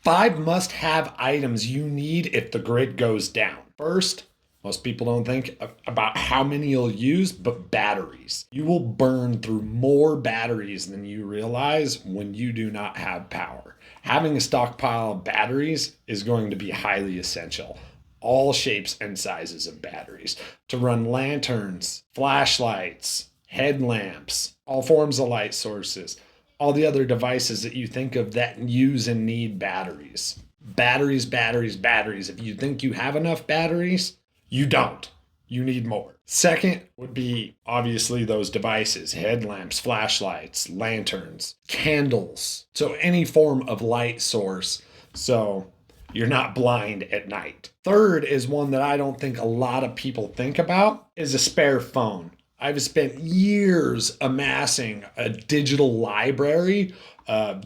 5 must-have items you need if the grid goes down. First, most people don't think about how many you'll use, but batteries. You will burn through more batteries than you realize when you do not have power. Having a stockpile of batteries is going to be highly essential. All shapes and sizes of batteries to run lanterns, flashlights, headlamps, all forms of light sources, all the other devices that you think of that use and need batteries. Batteries, batteries, batteries. If you think you have enough batteries, you don't. You need more. Second would be obviously those devices, headlamps, flashlights, lanterns, candles. So any form of light source so you're not blind at night. Third is one that I don't think a lot of people think about is a spare phone. I've spent years amassing a digital library,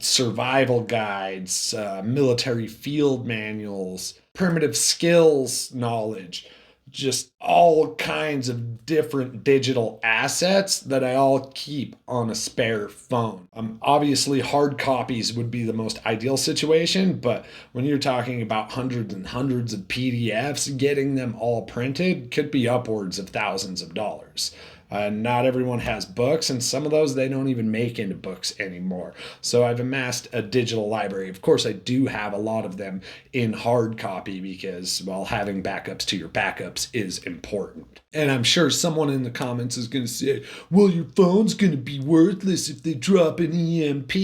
survival guides, military field manuals, primitive skills knowledge, just all kinds of different digital assets that I all keep on a spare phone. Obviously, hard copies would be the most ideal situation, but when you're talking about hundreds and hundreds of PDFs, getting them all printed could be upwards of thousands of dollars. Not everyone has books, and some of those they don't even make into books anymore. So I've amassed a digital library. Of course, I do have a lot of them in hard copy because, well, having backups to your backups is important. And I'm sure someone in the comments is going to say, well, your phone's going to be worthless if they drop an EMP.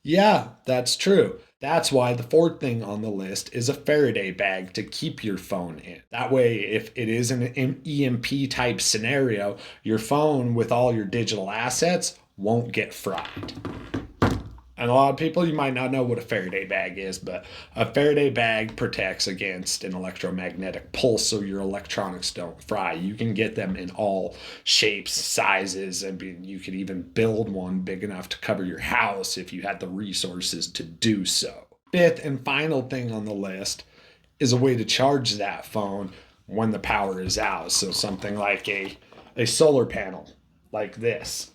Yeah, that's true. That's why the fourth thing on the list is a Faraday bag to keep your phone in. That way, if it is an EMP type scenario, your phone with all your digital assets won't get fried. And a lot of people, you might not know what a Faraday bag is, but a Faraday bag protects against an electromagnetic pulse so your electronics don't fry. You can get them in all shapes, sizes, and you could even build one big enough to cover your house if you had the resources to do so. Fifth and final thing on the list is a way to charge that phone when the power is out. So something like a solar panel like this.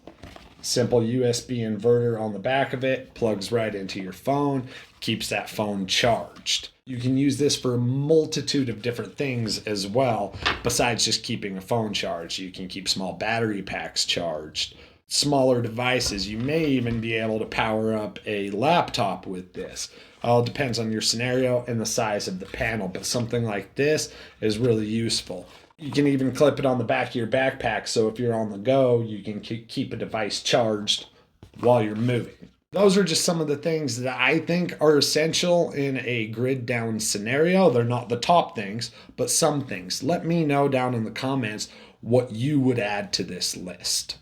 Simple USB inverter on the back of it, plugs right into your phone, keeps that phone charged. You can use this for a multitude of different things as well, besides just keeping a phone charged. You can keep small battery packs charged, smaller devices. You may even be able to power up a laptop with this. All depends on your scenario and the size of the panel, but something like this is really useful. You can even clip it on the back of your backpack, so if you're on the go, you can keep a device charged while you're moving. Those are just some of the things that I think are essential in a grid down scenario. They're not the top things, but some things. Let me know down in the comments what you would add to this list.